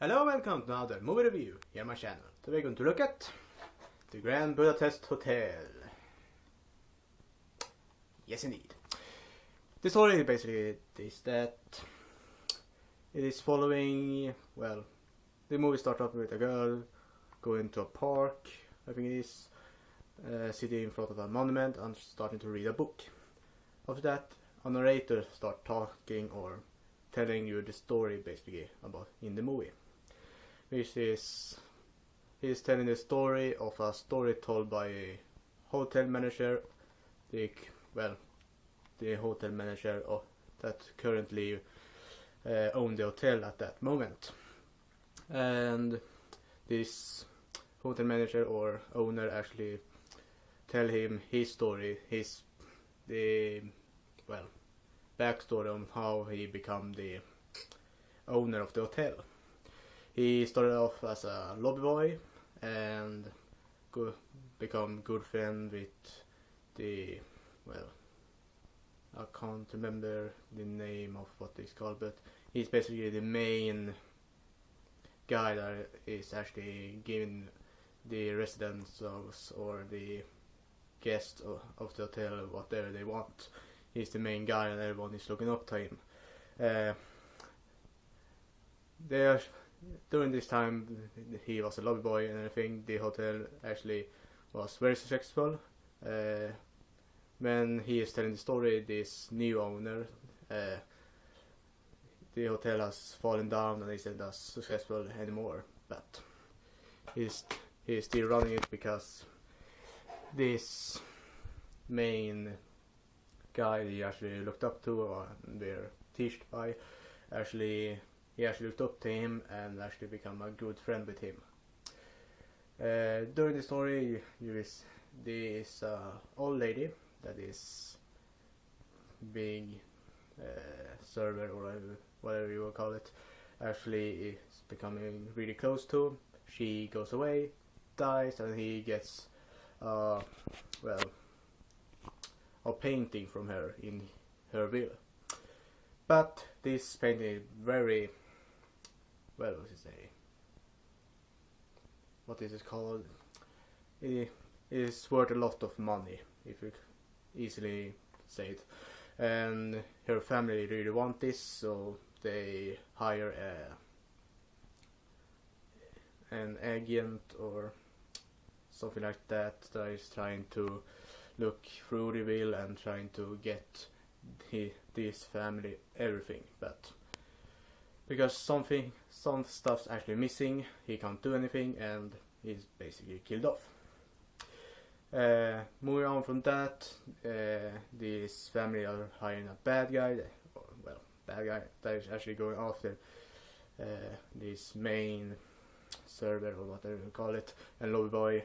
Hello, welcome to another movie review here on my channel. Today we're going to look at the Grand Budapest Hotel. Yes, indeed. The story basically is that it is following, well, the movie starts off with a girl going to a park, I think it is, sitting in front of a monument and starting to read a book. After that, a narrator starts talking or telling you the story basically about in the movie. Which is he's telling the story of a story told by a hotel manager, the hotel manager that currently owned the hotel at that moment. And this hotel manager or owner actually tell him his story, backstory on how he became the owner of the hotel. He started off as a lobby boy and become good friend with I can't remember the name of what it's called, but he's basically the main guy that is actually giving the residents or the guests of the hotel whatever they want. He's the main guy and everyone is looking up to him. During this time he was a lobby boy and everything. The hotel actually was very successful. When he is telling the story, this new owner, the hotel has fallen down and isn't as successful anymore, but he's still running it because this main guy he actually looked up to or were taught by he actually looked up to him and actually become a good friend with him. During the story, this old lady that is big server or whatever you will call it, actually is becoming really close to him. She goes away, dies, and he gets a painting from her in her will. But this painting is very what is it called? It is worth a lot of money, if you easily say it. And her family really want this, so they hire an agent or something like that is trying to look through the will and trying to get this family everything, but because some stuff's actually missing, he can't do anything and he's basically killed off. Moving on from that, this family are hiring a bad guy that is actually going after this main server or whatever you call it, and lobby boy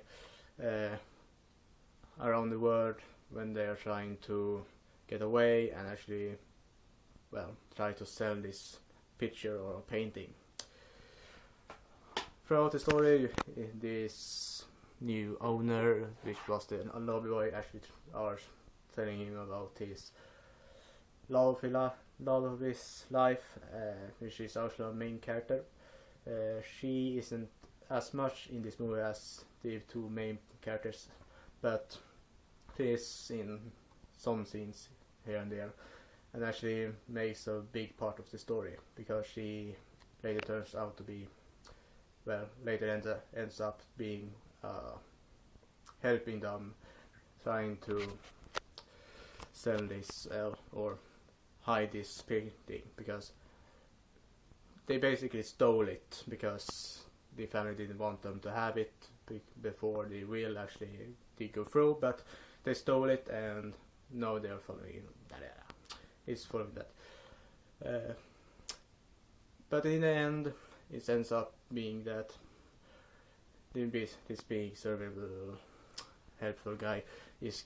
around the world when they are trying to get away and actually try to sell this picture or a painting. Throughout the story, this new owner, which was the lobby boy, actually are telling him about his love of his life, which is also a main character. She isn't as much in this movie as the two main characters, but she is in some scenes here and there, and actually makes a big part of the story because she later turns out to be, ends up being helping them trying to sell this or hide this painting, because they basically stole it because the family didn't want them to have it before the will actually did go through, but they stole it and now they're following it's full of that. But in the end, it ends up being that this big servable, helpful guy is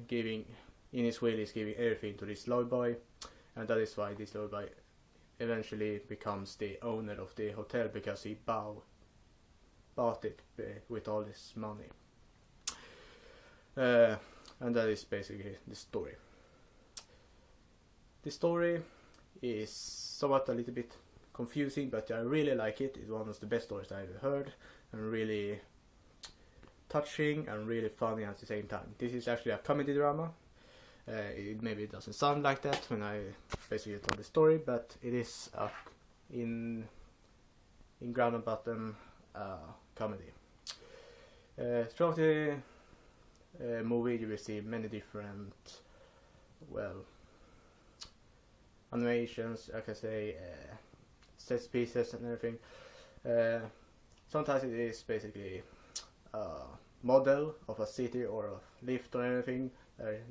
giving, in his will, is giving everything to this lobby boy, and that is why this lobby boy eventually becomes the owner of the hotel, because he bought it with all this money. And that is basically the story. The story is somewhat a little bit confusing, but I really like it. It's one of the best stories I've ever heard, and really touching and really funny at the same time. This is actually a comedy drama. Maybe it doesn't sound like that when I basically told the story, but it is a in ground and bottom comedy. Throughout the movie you will see many different, well, animations, I can say, set pieces and everything. Sometimes it is basically a model of a city or a lift or anything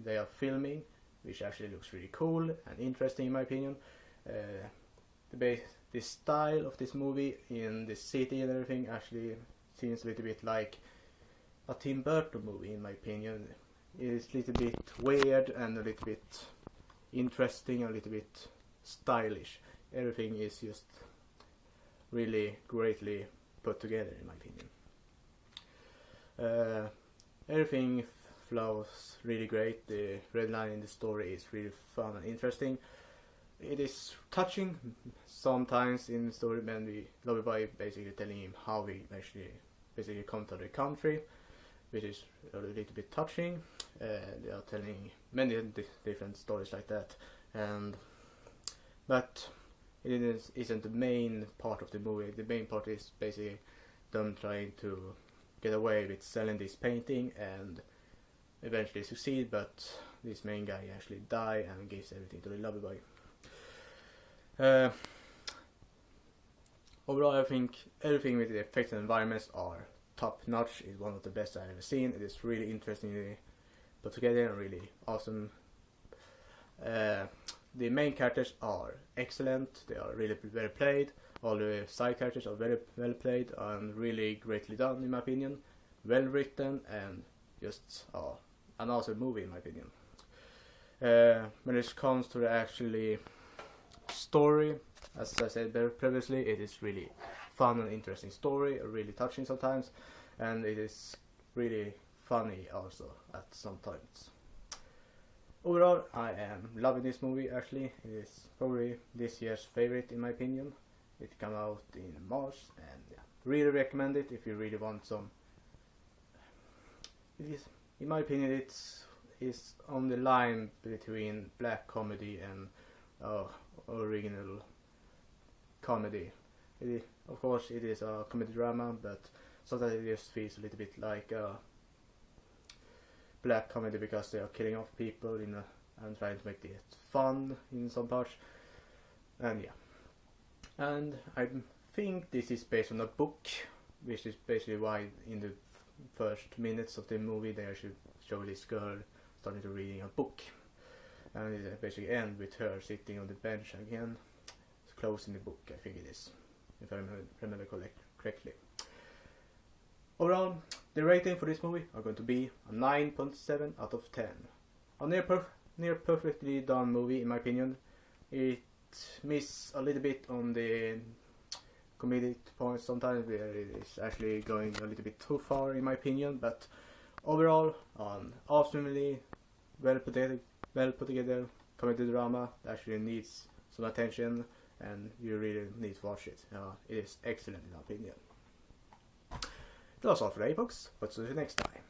they are filming, which actually looks really cool and interesting in my opinion. The style of this movie in the city and everything actually seems a little bit like a Tim Burton movie in my opinion. It is a little bit weird and a little bit interesting, a little bit stylish. Everything is just really greatly put together in my opinion. Everything flows really great. The red line in the story is really fun and interesting. It is touching sometimes in the story when we love by basically telling him how we actually basically come to the country, which is a little bit touching. They are telling many different stories like that, but it isn't the main part of the movie. The main part is basically them trying to get away with selling this painting and eventually succeed, but this main guy actually die and gives everything to the lover boy. Overall, I think everything with the effects and environments are top notch. It's one of the best I've ever seen. It is really interestingly put together and really awesome. The main characters are excellent. They are really well played. All the side characters are very well played and really greatly done in my opinion. Well written and just an awesome movie in my opinion. When it comes to the actually story, as I said previously, it is really fun and interesting story, really touching sometimes, and it is really funny also at some times. Overall, I am loving this movie actually. It is probably this year's favorite in my opinion. It came out in March, and yeah, really recommend it if you really want some. It is, in my opinion, it's on the line between black comedy and original comedy. Of course, it is a comedy drama, but sometimes it just feels a little bit like a black comedy because they are killing off people and trying to make it fun in some parts. And yeah, and I think this is based on a book, which is basically why in the first minutes of the movie they should show this girl starting to reading a book, and it basically ends with her sitting on the bench again, closing the book. I think it is, if I remember correctly. Overall, the rating for this movie are going to be a 9.7 out of 10. A near perfectly done movie in my opinion. It misses a little bit on the comedic points sometimes, where it is actually going a little bit too far in my opinion, but overall, awesomely well put together comedy drama that actually needs some attention, and you really need to watch it. It is excellent in my opinion. That was all for today, folks, but see you next time.